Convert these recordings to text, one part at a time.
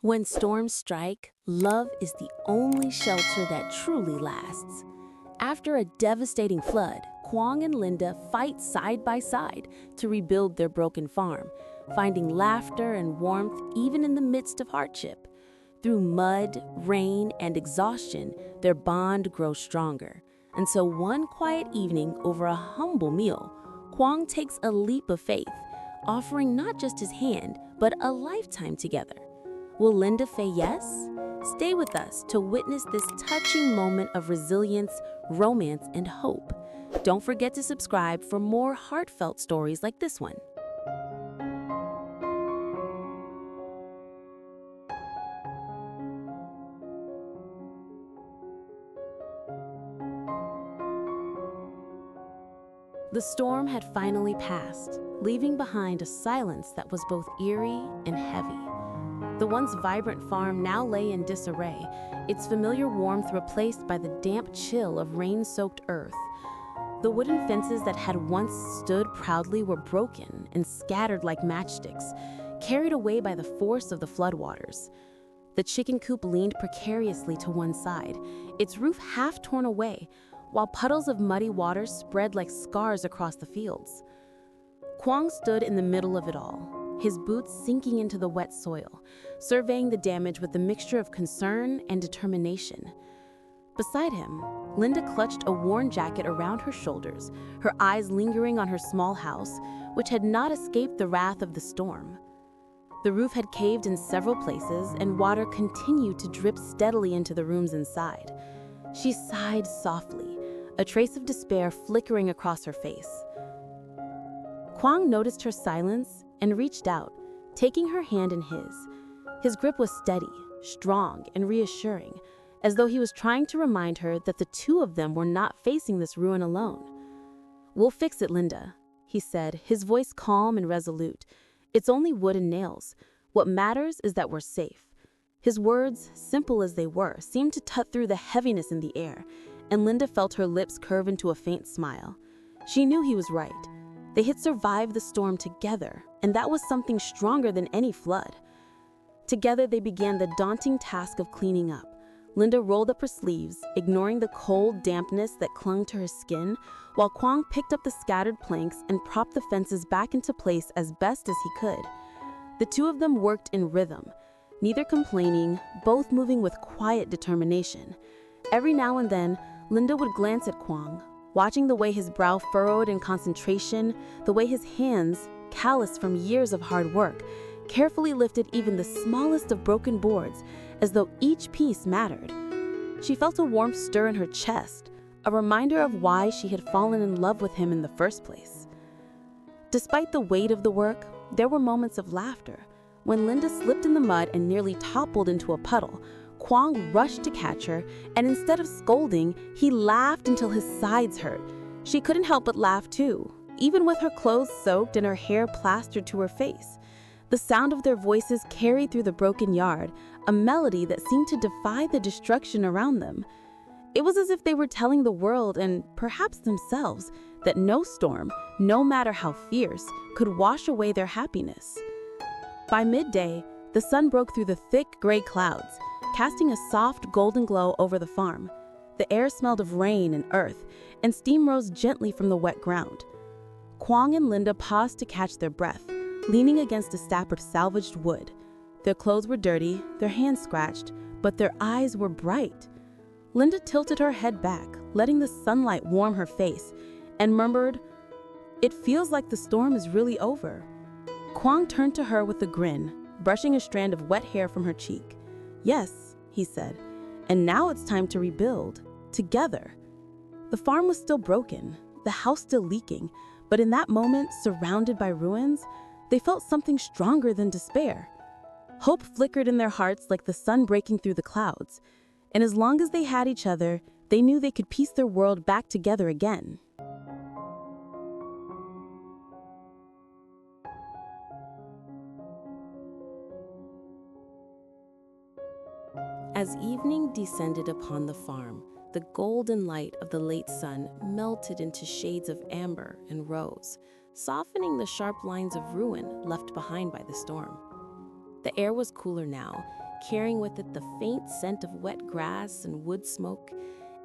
When storms strike, love is the only shelter that truly lasts. After a devastating flood, Quang and Linda fight side by side to rebuild their broken farm, finding laughter and warmth even in the midst of hardship. Through mud, rain, and exhaustion, their bond grows stronger. And so one quiet evening over a humble meal, Quang takes a leap of faith, offering not just his hand, but a lifetime together. Will Linda say yes? Stay with us to witness this touching moment of resilience, romance, and hope. Don't forget to subscribe for more heartfelt stories like this one. The storm had finally passed, leaving behind a silence that was both eerie and heavy. The once vibrant farm now lay in disarray, its familiar warmth replaced by the damp chill of rain-soaked earth. The wooden fences that had once stood proudly were broken and scattered like matchsticks, carried away by the force of the floodwaters. The chicken coop leaned precariously to one side, its roof half torn away, while puddles of muddy water spread like scars across the fields. Quang stood in the middle of it all, his boots sinking into the wet soil, surveying the damage with a mixture of concern and determination. Beside him, Linda clutched a worn jacket around her shoulders, her eyes lingering on her small house, which had not escaped the wrath of the storm. The roof had caved in several places, and water continued to drip steadily into the rooms inside. She sighed softly, a trace of despair flickering across her face. Quang noticed her silence and reached out, taking her hand in his. His grip was steady, strong, and reassuring, as though he was trying to remind her that the two of them were not facing this ruin alone. "We'll fix it, Linda," he said, his voice calm and resolute. "It's only wood and nails. What matters is that we're safe." His words, simple as they were, seemed to cut through the heaviness in the air, and Linda felt her lips curve into a faint smile. She knew he was right. They had survived the storm together, and that was something stronger than any flood. Together they began the daunting task of cleaning up. Linda rolled up her sleeves, ignoring the cold dampness that clung to her skin, while Quang picked up the scattered planks and propped the fences back into place as best as he could. The two of them worked in rhythm, neither complaining, both moving with quiet determination. Every now and then, Linda would glance at Quang, watching the way his brow furrowed in concentration, the way his hands, calloused from years of hard work, carefully lifted even the smallest of broken boards, as though each piece mattered. She felt a warmth stir in her chest, a reminder of why she had fallen in love with him in the first place. Despite the weight of the work, there were moments of laughter. When Linda slipped in the mud and nearly toppled into a puddle, Quang rushed to catch her, and instead of scolding, he laughed until his sides hurt. She couldn't help but laugh too, even with her clothes soaked and her hair plastered to her face. The sound of their voices carried through the broken yard, a melody that seemed to defy the destruction around them. It was as if they were telling the world, and perhaps themselves, that no storm, no matter how fierce, could wash away their happiness. By midday, the sun broke through the thick gray clouds, casting a soft golden glow over the farm. The air smelled of rain and earth, and steam rose gently from the wet ground. Quang and Linda paused to catch their breath, leaning against a stack of salvaged wood. Their clothes were dirty, their hands scratched, but their eyes were bright. Linda tilted her head back, letting the sunlight warm her face, and murmured, "It feels like the storm is really over." Quang turned to her with a grin, brushing a strand of wet hair from her cheek. "Yes," he said, "and now it's time to rebuild, together." The farm was still broken, the house still leaking, but in that moment, surrounded by ruins, they felt something stronger than despair. Hope flickered in their hearts like the sun breaking through the clouds, and as long as they had each other, they knew they could piece their world back together again. As evening descended upon the farm, the golden light of the late sun melted into shades of amber and rose, softening the sharp lines of ruin left behind by the storm. The air was cooler now, carrying with it the faint scent of wet grass and wood smoke.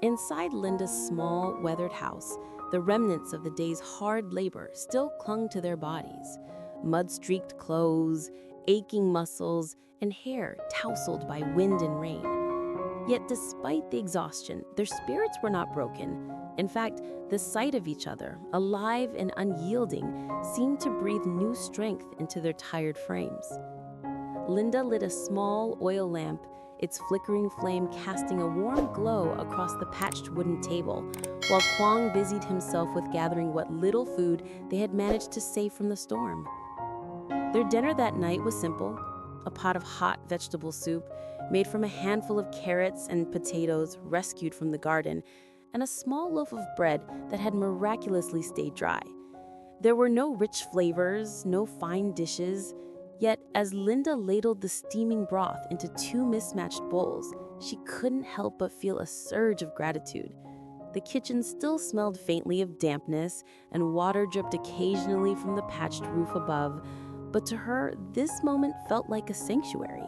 Inside Linda's small, weathered house, the remnants of the day's hard labor still clung to their bodies. Mud-streaked clothes, aching muscles, and hair tousled by wind and rain. Yet despite the exhaustion, their spirits were not broken. In fact, the sight of each other, alive and unyielding, seemed to breathe new strength into their tired frames. Linda lit a small oil lamp, its flickering flame casting a warm glow across the patched wooden table, while Quang busied himself with gathering what little food they had managed to save from the storm. Their dinner that night was simple: a pot of hot vegetable soup made from a handful of carrots and potatoes rescued from the garden, and a small loaf of bread that had miraculously stayed dry. There were no rich flavors, no fine dishes, yet as Linda ladled the steaming broth into two mismatched bowls, she couldn't help but feel a surge of gratitude. The kitchen still smelled faintly of dampness, and water dripped occasionally from the patched roof above, but to her, this moment felt like a sanctuary.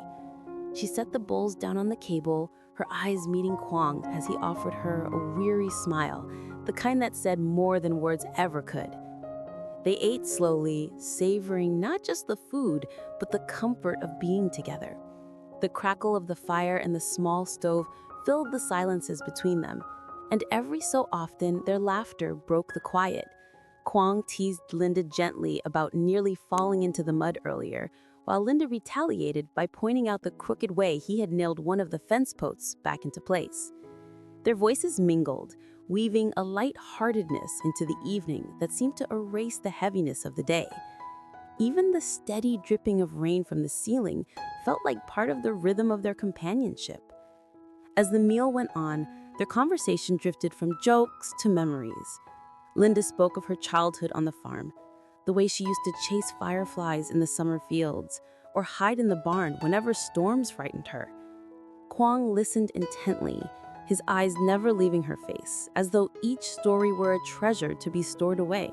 She set the bowls down on the cable, her eyes meeting Quang as he offered her a weary smile, the kind that said more than words ever could. They ate slowly, savoring not just the food, but the comfort of being together. The crackle of the fire in the small stove filled the silences between them, and every so often their laughter broke the quiet. Quang teased Linda gently about nearly falling into the mud earlier, while Linda retaliated by pointing out the crooked way he had nailed one of the fence posts back into place. Their voices mingled, weaving a light-heartedness into the evening that seemed to erase the heaviness of the day. Even the steady dripping of rain from the ceiling felt like part of the rhythm of their companionship. As the meal went on, their conversation drifted from jokes to memories. Linda spoke of her childhood on the farm, the way she used to chase fireflies in the summer fields or hide in the barn whenever storms frightened her. Quang listened intently, his eyes never leaving her face, as though each story were a treasure to be stored away.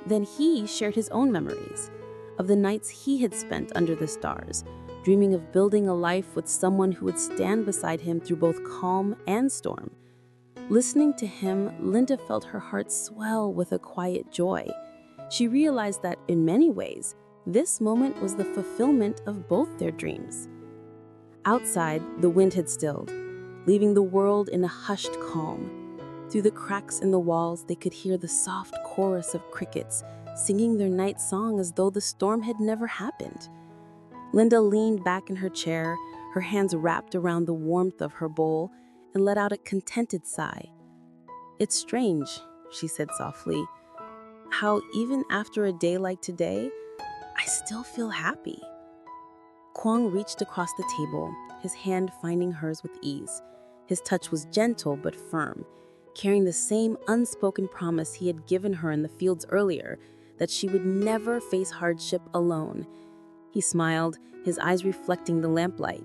Then he shared his own memories of the nights he had spent under the stars, dreaming of building a life with someone who would stand beside him through both calm and storm. Listening to him, Linda felt her heart swell with a quiet joy. She realized that, in many ways, this moment was the fulfillment of both their dreams. Outside, the wind had stilled, leaving the world in a hushed calm. Through the cracks in the walls, they could hear the soft chorus of crickets singing their night song as though the storm had never happened. Linda leaned back in her chair, her hands wrapped around the warmth of her bowl, and let out a contented sigh. "It's strange," she said softly, "how even after a day like today, I still feel happy." Quang reached across the table, his hand finding hers with ease. His touch was gentle but firm, carrying the same unspoken promise he had given her in the fields earlier, that she would never face hardship alone. He smiled, his eyes reflecting the lamplight.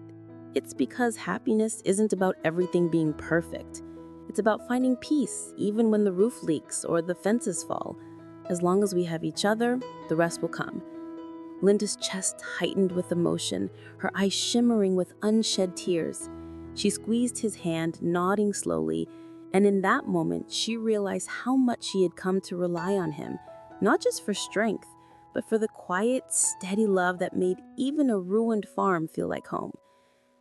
It's because happiness isn't about everything being perfect. It's about finding peace, even when the roof leaks or the fences fall. As long as we have each other, the rest will come. Linda's chest heightened with emotion, her eyes shimmering with unshed tears. She squeezed his hand, nodding slowly, and in that moment, she realized how much she had come to rely on him, not just for strength, but for the quiet, steady love that made even a ruined farm feel like home.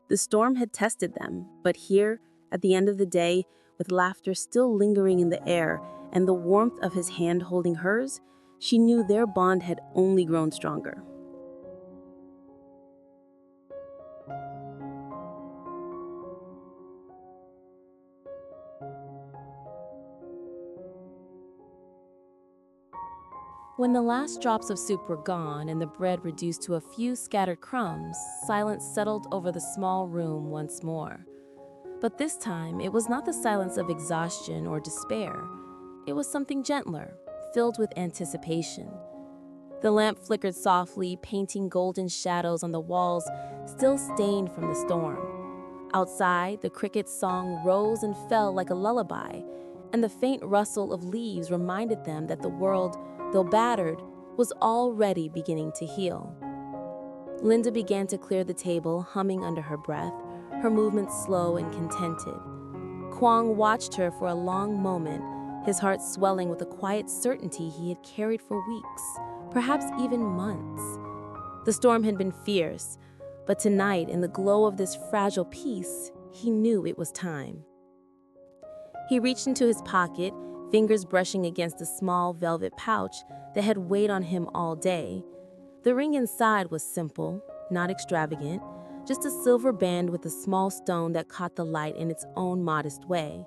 The storm had tested them, but here, at the end of the day, with laughter still lingering in the air and the warmth of his hand holding hers, she knew their bond had only grown stronger. When the last drops of soup were gone and the bread reduced to a few scattered crumbs, silence settled over the small room once more. But this time, it was not the silence of exhaustion or despair. It was something gentler, filled with anticipation. The lamp flickered softly, painting golden shadows on the walls, still stained from the storm. Outside, the cricket's song rose and fell like a lullaby, and the faint rustle of leaves reminded them that the world, though battered, was already beginning to heal. Linda began to clear the table, humming under her breath, her movements slow and contented. Quang watched her for a long moment, his heart swelling with a quiet certainty he had carried for weeks, perhaps even months. The storm had been fierce, but tonight, in the glow of this fragile peace, he knew it was time. He reached into his pocket, fingers brushing against a small velvet pouch that had weighed on him all day. The ring inside was simple, not extravagant, just a silver band with a small stone that caught the light in its own modest way.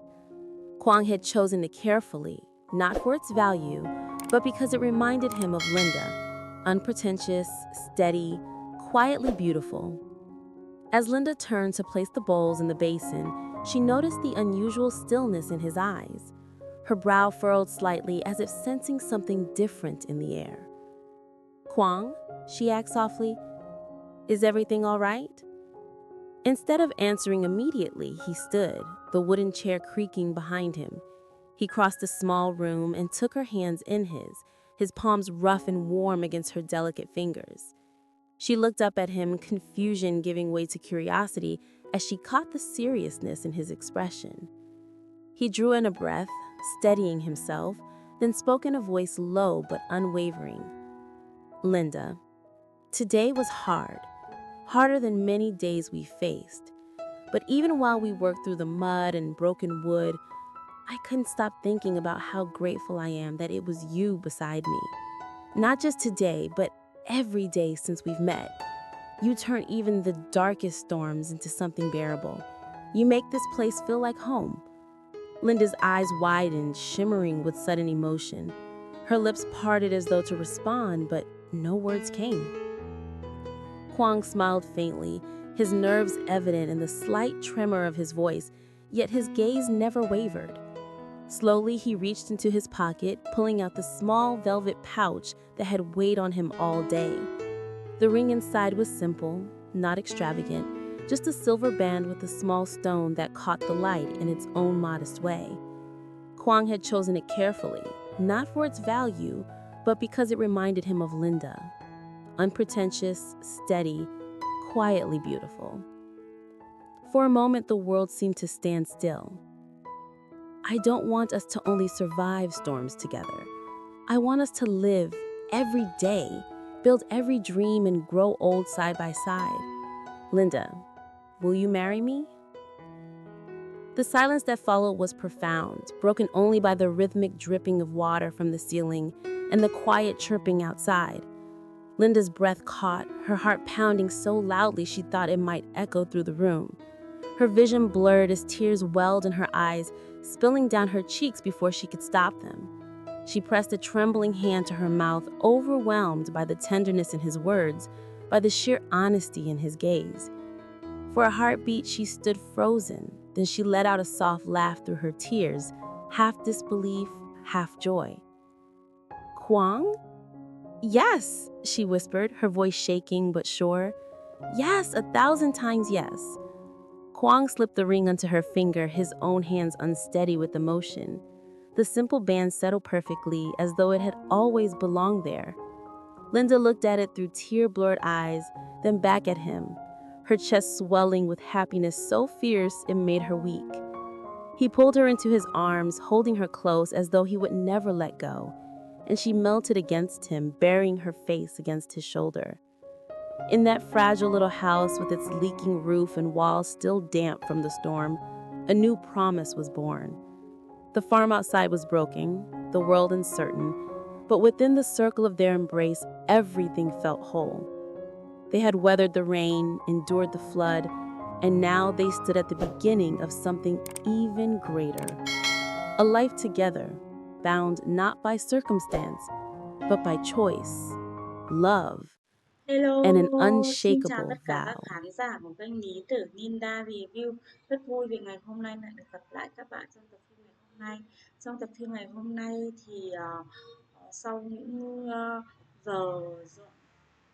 Quang had chosen it carefully, not for its value, but because it reminded him of Linda, unpretentious, steady, quietly beautiful. As Linda turned to place the bowls in the basin, she noticed the unusual stillness in his eyes. Her brow furrowed slightly as if sensing something different in the air. "Quang?" she asked softly. "Is everything all right?" Instead of answering immediately, he stood, the wooden chair creaking behind him. He crossed the small room and took her hands in his palms rough and warm against her delicate fingers. She looked up at him, confusion giving way to curiosity as she caught the seriousness in his expression. He drew in a breath, steadying himself, then spoke in a voice low but unwavering. "Linda, today was hard, harder than many days we faced. But even while we worked through the mud and broken wood, I couldn't stop thinking about how grateful I am that it was you beside me. Not just today, but every day since we've met. You turn even the darkest storms into something bearable. You make this place feel like home." Linda's eyes widened, shimmering with sudden emotion. Her lips parted as though to respond, but no words came. Quang smiled faintly, his nerves evident in the slight tremor of his voice, yet his gaze never wavered. Slowly, he reached into his pocket, pulling out the small velvet pouch that had weighed on him all day. The ring inside was simple, not extravagant, just a silver band with a small stone that caught the light in its own modest way. Quang had chosen it carefully, not for its value, but because it reminded him of Linda. Unpretentious, steady, quietly beautiful. For a moment, the world seemed to stand still. "I don't want us to only survive storms together. I want us to live every day, build every dream, and grow old side by side. Linda, will you marry me?" The silence that followed was profound, broken only by the rhythmic dripping of water from the ceiling and the quiet chirping outside. Linda's breath caught, her heart pounding so loudly she thought it might echo through the room. Her vision blurred as tears welled in her eyes, spilling down her cheeks before she could stop them. She pressed a trembling hand to her mouth, overwhelmed by the tenderness in his words, by the sheer honesty in his gaze. For a heartbeat, she stood frozen. Then she let out a soft laugh through her tears, half disbelief, half joy. "Quang?" "Yes," she whispered, her voice shaking but sure. "Yes, 1,000 times yes." Quang slipped the ring onto her finger, his own hands unsteady with emotion. The simple band settled perfectly, as though it had always belonged there. Linda looked at it through tear-blurred eyes, then back at him, her chest swelling with happiness so fierce it made her weak. He pulled her into his arms, holding her close as though he would never let go, and she melted against him, burying her face against his shoulder. In that fragile little house with its leaking roof and walls still damp from the storm, a new promise was born. The farm outside was broken, the world uncertain, but within the circle of their embrace, everything felt whole. They had weathered the rain, endured the flood, and now they stood at the beginning of something even greater. A life together, bound not by circumstance, but by choice, love, Hello, and an xin chào unshakable tất cả các vow. khán giả của kênh Lý Tử Ninja Review. Rất vui vì ngày hôm nay lại được gặp lại các bạn trong tập phim ngày hôm nay. Trong tập phim ngày hôm nay thì sau những giờ dọn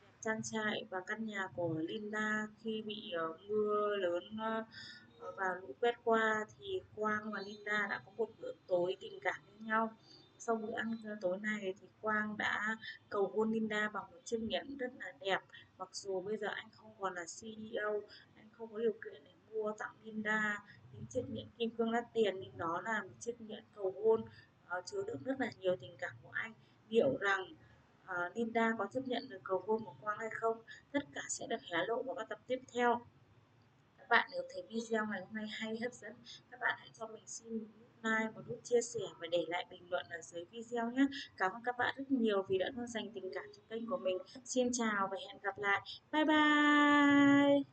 dẹp trang trại và căn nhà của Linda khi bị mưa lớn và lũ quét qua thì Quang và Linda đã có một bữa tối tình cảm với nhau. Sau bữa ăn tối nay thì Quang đã cầu hôn Linda bằng một chiếc nhẫn rất là đẹp. Mặc dù bây giờ anh không còn là CEO, anh không có điều kiện để mua tặng Linda những chiếc nhẫn kim cương đắt tiền, nhưng đó là một chiếc nhẫn cầu hôn chứa đựng rất là nhiều tình cảm của anh. Liệu rằng Linda có chấp nhận được cầu hôn của Quang hay không? Tất cả sẽ được hé lộ vào các tập tiếp theo. Các bạn nếu thấy video ngày hôm nay hay hấp dẫn, các bạn hãy cho mình xin một nút like, một nút chia sẻ và để lại bình luận ở dưới video nhé. Cảm ơn các bạn rất nhiều vì đã luôn dành tình cảm cho kênh của mình. Xin chào và hẹn gặp lại. Bye bye.